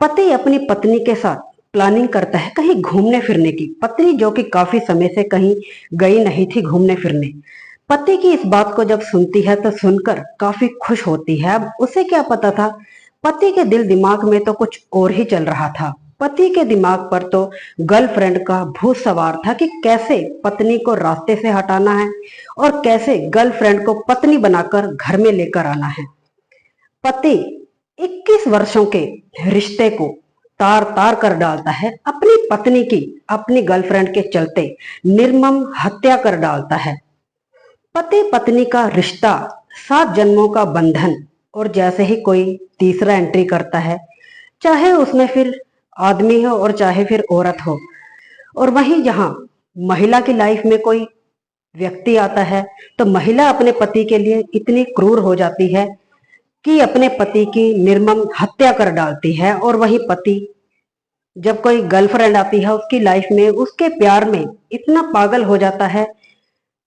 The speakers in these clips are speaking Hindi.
पति अपनी पत्नी के साथ प्लानिंग करता है कहीं घूमने फिरने की। पत्नी जो कि काफी समय से कहीं गई नहीं थी घूमने फिरने, पति की इस बात को जब सुनती है तो सुनकर काफी खुश होती है। अब उसे क्या पता था, पति के दिल दिमाग में तो कुछ और ही चल रहा था। पति के दिमाग पर तो गर्लफ्रेंड का भूत सवार था कि कैसे पत्नी को रास्ते से हटाना है और कैसे गर्लफ्रेंड को पत्नी बनाकर घर में लेकर आना है। पति 21 वर्षों के रिश्ते को तार तार कर डालता है। अपनी पत्नी की अपनी गर्लफ्रेंड के चलते निर्मम हत्या कर डालता है। पति पत्नी का रिश्ता 7 जन्मों का बंधन, और जैसे ही कोई तीसरा एंट्री करता है, चाहे उसमें फिर आदमी हो और चाहे फिर औरत हो, और वहीं जहां महिला की लाइफ में कोई व्यक्ति आता है तो महिला अपने पति के लिए इतनी क्रूर हो जाती है कि अपने पति की निर्मम हत्या कर डालती है। और वही पति जब कोई गर्लफ्रेंड आती है उसकी लाइफ में, उसके प्यार में इतना पागल हो जाता है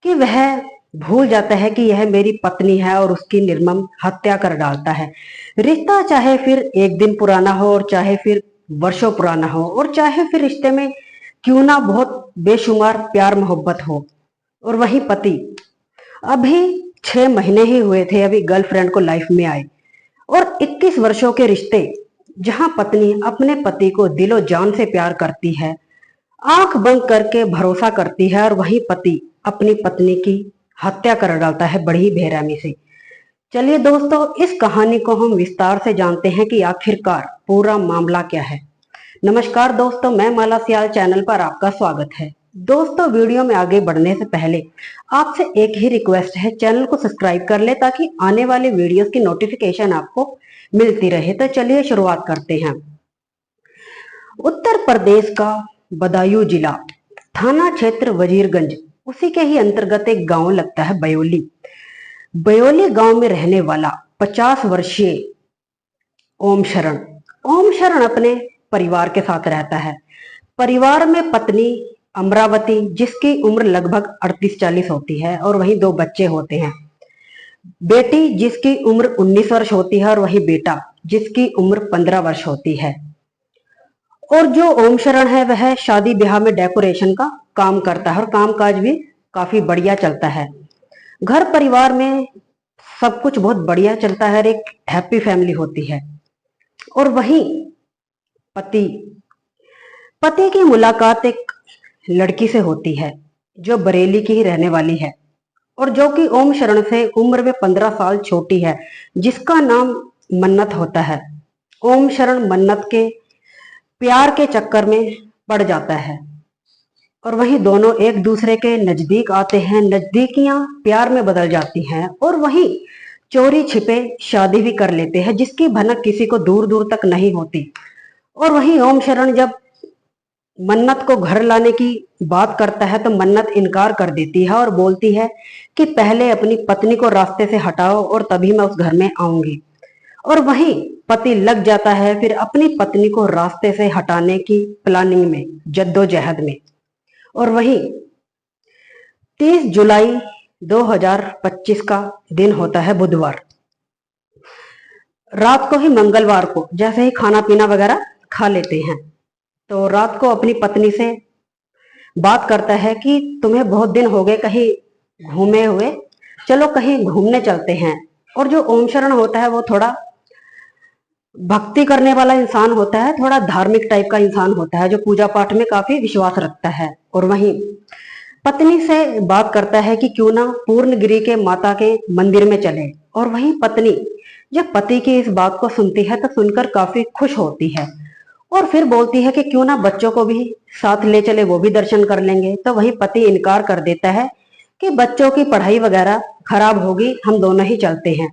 कि वह भूल जाता है कि यह मेरी पत्नी है और उसकी निर्मम हत्या कर डालता है। रिश्ता चाहे फिर एक दिन पुराना हो और चाहे फिर वर्षों पुराना हो, और चाहे फिर रिश्ते में क्यों ना बहुत बेशुमार प्यार मोहब्बत हो, और वही पति अभी 6 महीने ही हुए थे अभी गर्लफ्रेंड को लाइफ में आए, और 21 वर्षों के रिश्ते जहां पत्नी अपने पति को दिलो जान से प्यार करती है, आंख बंद करके भरोसा करती है, और वही पति अपनी पत्नी की हत्या कर डालता है बड़ी बेरहमी से। चलिए दोस्तों, इस कहानी को हम विस्तार से जानते हैं कि आखिरकार पूरा मामला क्या है। नमस्कार दोस्तों, मैं माला सियाल चैनल पर आपका स्वागत है। दोस्तों, वीडियो में आगे बढ़ने से पहले आपसे एक ही रिक्वेस्ट है, चैनल को सब्सक्राइब कर ले ताकि आने वाले वीडियोस की नोटिफिकेशन आपको मिलती रहे। तो चलिए शुरुआत करते हैं। उत्तर प्रदेश का बदायूं जिला, थाना क्षेत्र वजीरगंज, उसी के ही अंतर्गत एक गांव लगता है बयोली। बयोली गांव में रहने वाला 50 वर्षीय ओम शरण, ओम शरण अपने परिवार के साथ रहता है। परिवार में पत्नी अमरावती, जिसकी उम्र लगभग 38-40 होती है, और वहीं 2 बच्चे होते हैं। बेटी जिसकी उम्र 19 वर्ष होती है, और वही बेटा जिसकी उम्र 15 वर्ष होती है। और जो ओम शरण है वह शादी ब्याह में डेकोरेशन का काम करता है, और कामकाज भी काफी बढ़िया चलता है। घर परिवार में सब कुछ बहुत बढ़िया चलता है, एक हैप्पी फैमिली होती है। और वहीं पति पति की मुलाकात एक लड़की से होती है जो बरेली की ही रहने वाली है, और जो कि ओम शरण से उम्र में 15 साल छोटी है, जिसका नाम मन्नत होता है। ओम शरण मन्नत के प्यार के चक्कर में पड़ जाता है, और वहीं दोनों एक दूसरे के नजदीक आते हैं। नजदीकियां प्यार में बदल जाती हैं, और वहीं चोरी छिपे शादी भी कर लेते हैं, जिसकी भनक किसी को दूर दूर तक नहीं होती। और वहीं ओम शरण जब मन्नत को घर लाने की बात करता है तो मन्नत इनकार कर देती है और बोलती है कि पहले अपनी पत्नी को रास्ते से हटाओ और तभी मैं उस घर में आऊंगी। और वहीं पति लग जाता है फिर अपनी पत्नी को रास्ते से हटाने की प्लानिंग में, जद्दोजहद में। और वहीं 30 जुलाई 2025 का दिन होता है बुधवार। रात को ही मंगलवार को जैसे ही खाना पीना वगैरह खा लेते हैं तो रात को अपनी पत्नी से बात करता है कि तुम्हें बहुत दिन हो गए कहीं घूमे हुए, चलो कहीं घूमने चलते हैं। और जो ओम शरण होता है वो थोड़ा भक्ति करने वाला इंसान होता है, थोड़ा धार्मिक टाइप का इंसान होता है, जो पूजा पाठ में काफी विश्वास रखता है। और वहीं पत्नी से बात करता है कि क्यों ना पूर्णगिरि के माता के मंदिर में चले। और वहीं पत्नी जब पति की इस बात को सुनती है तो सुनकर काफी खुश होती है, और फिर बोलती है कि क्यों ना बच्चों को भी साथ ले चले, वो भी दर्शन कर लेंगे। तो वहीं पति इनकार कर देता है कि बच्चों की पढ़ाई वगैरह खराब होगी, हम दोनों ही चलते हैं।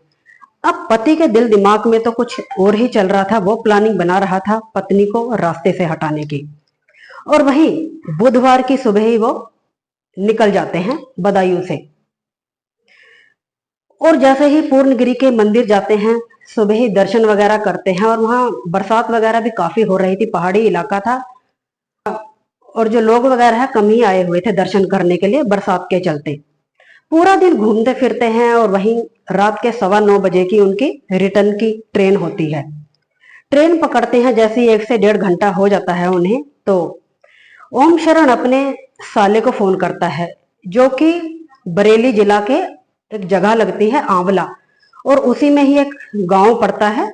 अब पति के दिल दिमाग में तो कुछ और ही चल रहा था, वो प्लानिंग बना रहा था पत्नी को रास्ते से हटाने की। और वहीं बुधवार की सुबह ही वो निकल जाते हैं बदायूं से, और जैसे ही पूर्णगिरि के मंदिर जाते हैं, सुबह ही दर्शन वगैरह करते हैं। और वहां बरसात वगैरह भी काफी हो रही थी, पहाड़ी इलाका था, और जो लोग वगैरह है कम ही आए हुए थे दर्शन करने के लिए बरसात के चलते। पूरा दिन घूमते फिरते हैं, और वहीं रात के 9:15 बजे की उनकी रिटर्न की ट्रेन होती है। ट्रेन पकड़ते हैं, जैसे 1 से 1.5 घंटा हो जाता है उन्हें, तो ओम शरण अपने साले को फोन करता है, जो कि बरेली जिला के एक जगह लगती है आंवला, और उसी में ही एक गांव पड़ता है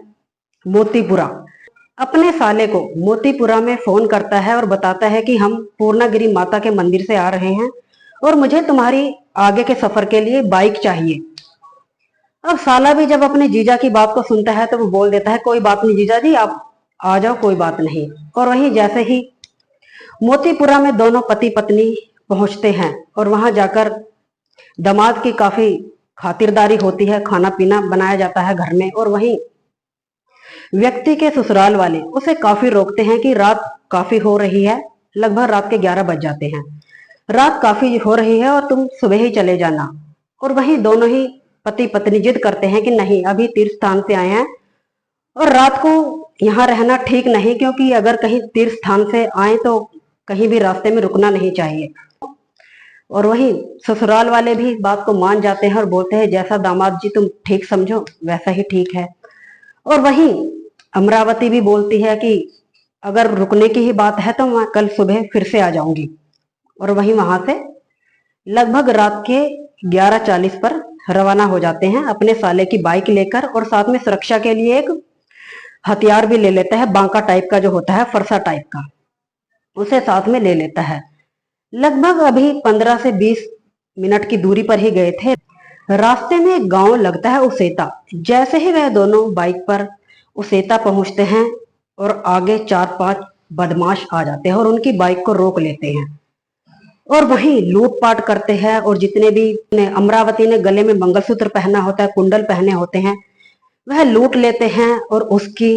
मोतीपुरा। अपने साले को मोतीपुरा में फोन करता है और बताता है कि हम पूर्णागिरी माता के मंदिर से आ रहे हैं और मुझे तुम्हारी आगे के सफर के लिए बाइक चाहिए। अब साला भी जब अपने जीजा की बात को सुनता है तो वो बोल देता है, कोई बात नहीं जीजा जी, आप आ जाओ, कोई बात नहीं। और वहीं जैसे ही मोतीपुरा में दोनों पति पत्नी पहुंचते हैं और वहां जाकर दामाद की काफी खातिरदारी होती है, खाना पीना बनाया जाता है घर में। और वहीं व्यक्ति के ससुराल वाले उसे काफी रोकते हैं कि रात काफी हो रही है, लगभग रात के 11 बज जाते हैं, रात काफी हो रही है और तुम सुबह ही चले जाना। और वहीं दोनों ही पति पत्नी जिद करते हैं कि नहीं, अभी तीर्थ स्थान से आए हैं और रात को यहाँ रहना ठीक नहीं, क्योंकि अगर कहीं तीर्थ स्थान से आए तो कहीं भी रास्ते में रुकना नहीं चाहिए। और वहीं ससुराल वाले भी बात को मान जाते हैं और बोलते हैं, जैसा दामाद जी तुम ठीक समझो वैसा ही ठीक है। और वहीं अमरावती भी बोलती है कि अगर रुकने की ही बात है तो मैं कल सुबह फिर से आ जाऊंगी। और वहीं वहां से लगभग रात के 11:40 पर रवाना हो जाते हैं अपने साले की बाइक लेकर, और साथ में सुरक्षा के लिए एक हथियार भी ले लेता है, बांका टाइप का जो होता है, फरसा टाइप का, उसे साथ में ले लेता है। लगभग अभी 15 से 20 मिनट की दूरी पर ही गए थे, रास्ते में एक गांव लगता है उसेता। जैसे ही वह दोनों बाइक पर उसेता पहुंचते हैं और आगे 4-5 बदमाश आ जाते हैं और उनकी बाइक को रोक लेते हैं और वहीं लूटपाट करते हैं। और जितने भी अमरावती ने गले में मंगलसूत्र पहना होता है, कुंडल पहने होते हैं, वह लूट लेते हैं और उसकी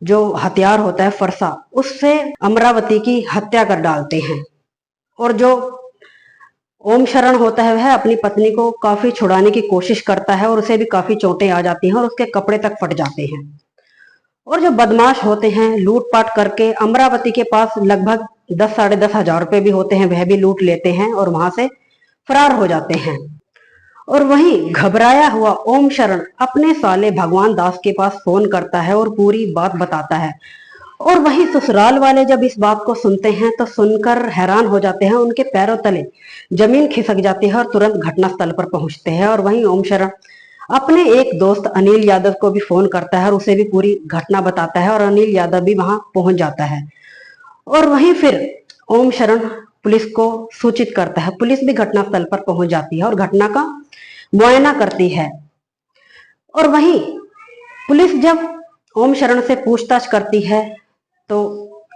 जो हथियार होता है फरसा, उससे अमरावती की हत्या कर डालते हैं। और जो ओम शरण होता है वह अपनी पत्नी को काफी छुड़ाने की कोशिश करता है और उसे भी काफी चोटें आ जाती हैं और उसके कपड़े तक फट जाते हैं। और जो बदमाश होते हैं लूटपाट करके अमरावती के पास लगभग 10-10.5 हजार रुपए भी होते हैं, वह भी लूट लेते हैं और वहां से फरार हो जाते हैं। और वहीं घबराया हुआ ओम शरण अपने साले भगवान दास के पास फोन करता है और पूरी बात बताता है। और वहीं ससुराल वाले जब इस बात को सुनते हैं तो सुनकर हैरान हो जाते हैं, उनके पैरों तले जमीन खिसक जाती है और तुरंत घटनास्थल पर पहुंचते हैं। और वहीं ओम शरण अपने एक दोस्त अनिल यादव को भी फोन करता है और उसे भी पूरी घटना बताता है और अनिल यादव भी वहां पहुंच जाता है। और वहीं फिर ओम शरण पुलिस को सूचित करता है, पुलिस भी घटनास्थल पर पहुंच जाती है और घटना का मुआयना करती है। और वहीं पुलिस जब ओम शरण से पूछताछ करती है तो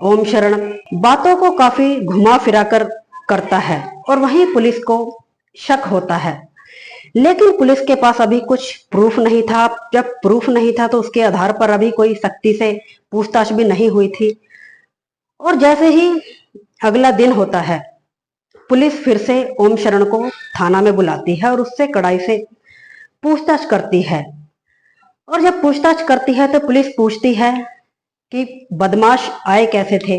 ओम शरण बातों को काफी घुमा फिरा कर करता है और वहीं पुलिस को शक होता है, लेकिन पुलिस के पास अभी कुछ प्रूफ नहीं था। जब प्रूफ नहीं था तो उसके आधार पर अभी कोई सख्ती से पूछताछ भी नहीं हुई थी। और जैसे ही अगला दिन होता है, पुलिस फिर से ओम शरण को थाना में बुलाती है और उससे कड़ाई से पूछताछ करती है। और जब पूछताछ करती है तो पुलिस पूछती है कि बदमाश आए कैसे थे,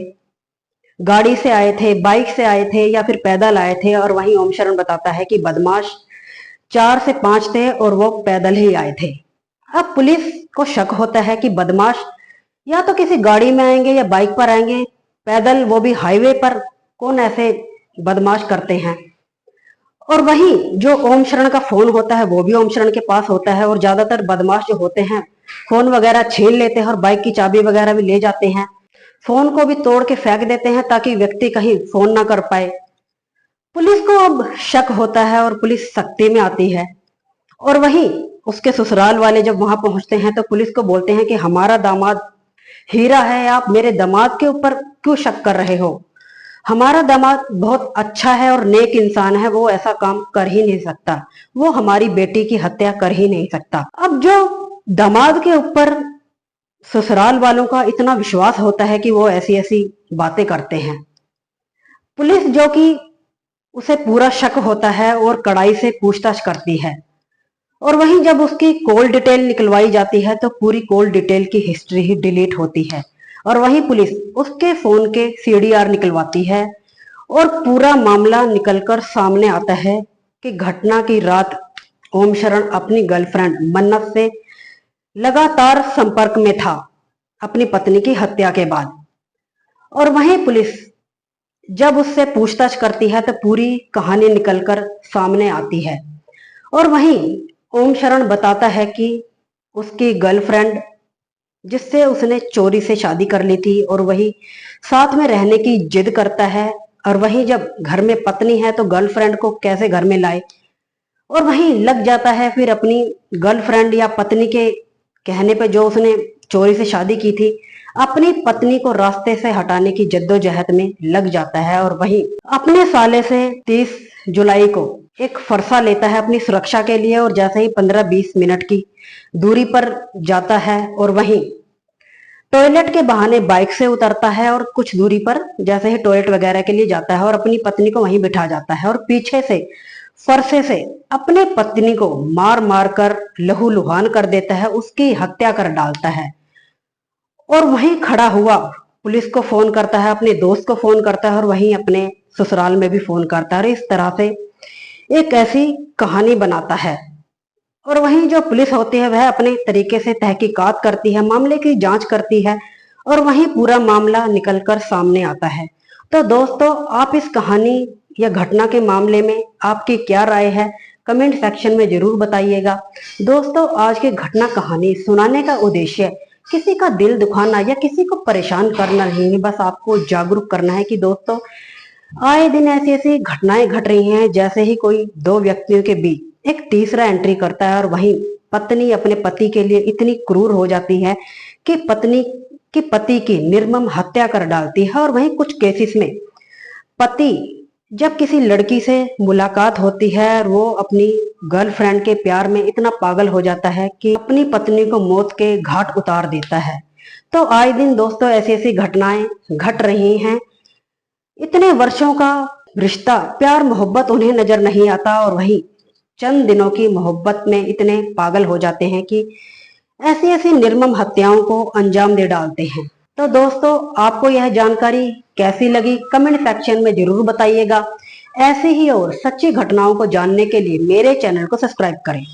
गाड़ी से आए थे, बाइक से आए थे या फिर पैदल आए थे। और वहीं ओम शरण बताता है कि बदमाश 4 से 5 थे और वो पैदल ही आए थे। अब पुलिस को शक होता है कि बदमाश या तो किसी गाड़ी में आएंगे या बाइक पर आएंगे, पैदल, वो भी हाईवे पर कौन ऐसे बदमाश करते हैं। और वहीं जो ओम शरण का फोन होता है वो भी ओम शरण के पास होता है और ज्यादातर बदमाश जो होते हैं फोन वगैरह छीन लेते हैं और बाइक की चाबी वगैरह भी ले जाते हैं, फोन को भी तोड़ के फेंक देते हैं ताकि व्यक्ति कहीं फोन ना कर पाए। पुलिस को अब शक होता है और पुलिस सख्ती में आती है। और वहीं उसके ससुराल वाले जब वहां पहुंचते हैं तो पुलिस को बोलते हैं कि हमारा दामाद हीरा है, आप मेरे दामाद के ऊपर क्यों शक कर रहे हो, हमारा दामाद बहुत अच्छा है और नेक इंसान है, वो ऐसा काम कर ही नहीं सकता, वो हमारी बेटी की हत्या कर ही नहीं सकता। अब जो दामाद के ऊपर ससुराल वालों का इतना विश्वास होता है कि वो ऐसी ऐसी बातें करते हैं, पुलिस जो कि उसे पूरा शक होता है और कड़ाई से पूछताछ करती है। और वहीं जब उसकी कॉल डिटेल निकलवाई जाती है तो पूरी कॉल डिटेल की हिस्ट्री ही डिलीट होती है। और वहीं पुलिस उसके फोन के सीडीआर निकलवाती है और पूरा मामला निकलकर सामने आता है कि घटना की रात ओम शरण अपनी गर्लफ्रेंड मन्नत से लगातार संपर्क में था अपनी पत्नी की हत्या के बाद। और वहीं पुलिस जब उससे पूछताछ करती है तो पूरी कहानी निकलकर सामने आती है। और वहीं ओम शरण बताता है कि उसकी गर्लफ्रेंड जिससे उसने चोरी से शादी कर ली थी और वही साथ में रहने की जिद करता है। और वहीं जब घर में पत्नी है तो गर्लफ्रेंड को कैसे घर में लाए, और वहीं लग जाता है फिर अपनी गर्लफ्रेंड या पत्नी के कहने पे जो उसने चोरी से शादी की थी अपनी पत्नी को रास्ते से हटाने की जद्दोजहद में लग जाता है। और वहीं अपने साले से 30 जुलाई को एक फरसा लेता है अपनी सुरक्षा के लिए, और जैसे ही 15-20 मिनट की दूरी पर जाता है और वहीं टॉयलेट के बहाने बाइक से उतरता है और कुछ दूरी पर जैसे ही टॉयलेट वगैरह के लिए जाता है और अपनी पत्नी को वहीं बिठा जाता है और पीछे से फरसे से अपने पत्नी को मार मार कर लहूलुहान कर देता है, उसकी हत्या कर डालता है। और वहीं खड़ा हुआ पुलिस को फोन करता है, अपने दोस्त को फोन करता है और वहीं अपने ससुराल में भी फोन करता है और इस तरह से एक ऐसी कहानी बनाता है। और वहीं जो पुलिस होती है वह अपने तरीके से तहकीकात करती है, मामले की जांच करती है और वहीं पूरा मामला निकलकर सामने आता है। तो दोस्तों, आप इस कहानी या घटना के मामले में आपकी क्या राय है, कमेंट सेक्शन में जरूर बताइएगा। दोस्तों, आज की घटना कहानी सुनाने का उद्देश्य किसी का दिल दुखाना या किसी को परेशान करना नहीं है, बस आपको जागरूक करना है कि दोस्तों आए दिन ऐसी ऐसी घटनाएं घट रही हैं, जैसे ही कोई दो व्यक्तियों के बीच एक तीसरा एंट्री करता है और वहीं पत्नी अपने पति के लिए इतनी क्रूर हो जाती है कि पत्नी की पति की निर्मम हत्या कर डालती है। और वहीं कुछ केसेस में पति जब किसी लड़की से मुलाकात होती है और वो अपनी गर्लफ्रेंड के प्यार में इतना पागल हो जाता है कि अपनी पत्नी को मौत के घाट उतार देता है। तो आए दिन दोस्तों ऐसी ऐसी घटनाएं घट रही हैं। इतने वर्षों का रिश्ता, प्यार मोहब्बत उन्हें नजर नहीं आता और वही चंद दिनों की मोहब्बत में इतने पागल हो जाते हैं कि ऐसी ऐसी निर्मम हत्याओं को अंजाम दे डालते हैं। तो दोस्तों, आपको यह जानकारी कैसी लगी कमेंट सेक्शन में जरूर बताइएगा। ऐसे ही और सच्ची घटनाओं को जानने के लिए मेरे चैनल को सब्सक्राइब करें।